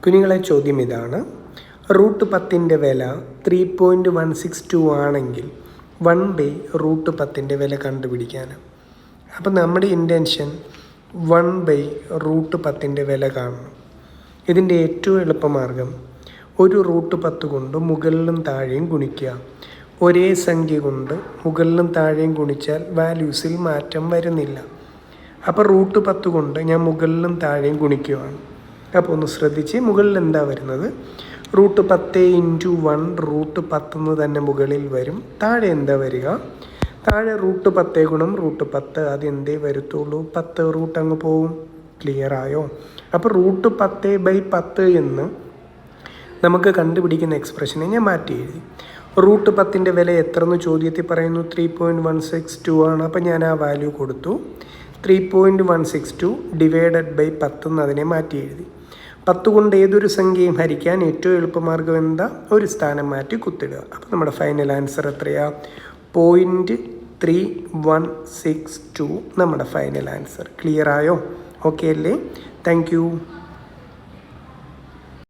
കുഞ്ഞുങ്ങളെ ചോദ്യം ഇതാണ്. √10 വില 3.162 ആണെങ്കിൽ 1/√10 വില കണ്ടുപിടിക്കാനാണ്. അപ്പം നമ്മുടെ ഇൻറ്റൻഷൻ 1/√10 വില കാണണം. ഇതിൻ്റെ ഏറ്റവും എളുപ്പമാർഗം ഒരു √10 കൊണ്ട് മുകളിലും താഴെയും ഗുണിക്കുക. ഒരേ സംഖ്യ കൊണ്ട് മുകളിലും താഴെയും ഗുണിച്ചാൽ വാല്യൂസിൽ മാറ്റം വരുന്നില്ല. അപ്പോൾ √10 കൊണ്ട് ഞാൻ മുകളിലും താഴെയും ഗുണിക്കുകയാണ്. അപ്പോൾ ഒന്ന് ശ്രദ്ധിച്ച്, മുകളിൽ എന്താ വരുന്നത്? √10 × 1 √10 എന്ന് തന്നെ മുകളിൽ വരും. താഴെ എന്താ വരിക? താഴെ √10 × √10 അത് എന്തേ വരുത്തുള്ളൂ? 10 റൂട്ട് അങ്ങ് പോവും. ക്ലിയർ ആയോ? അപ്പോൾ √10/10 എന്ന് നമുക്ക് കണ്ടുപിടിക്കുന്ന എക്സ്പ്രഷനെ ഞാൻ മാറ്റി എഴുതി. √10 വില എത്ര എന്ന് ചോദ്യത്തിൽ പറയുന്നു? 3.162 ആണ്. അപ്പം ഞാൻ ആ വാല്യൂ കൊടുത്തു. 3.162 /10 എന്ന് അതിനെ മാറ്റി എഴുതി. 10 കൊണ്ട് ഏതൊരു സംഖ്യയും ഹരിക്കാൻ ഏറ്റവും എളുപ്പമാർഗ്ഗം എന്താ? ഒരു സ്ഥാനം മാറ്റി കുത്തിടുക. അപ്പോൾ നമ്മുടെ ഫൈനൽ ആൻസർ എത്രയാ? 0.3162 നമ്മുടെ ഫൈനൽ ആൻസർ. ക്ലിയർ ആയോ? ഓക്കെ അല്ലേ? Thank you.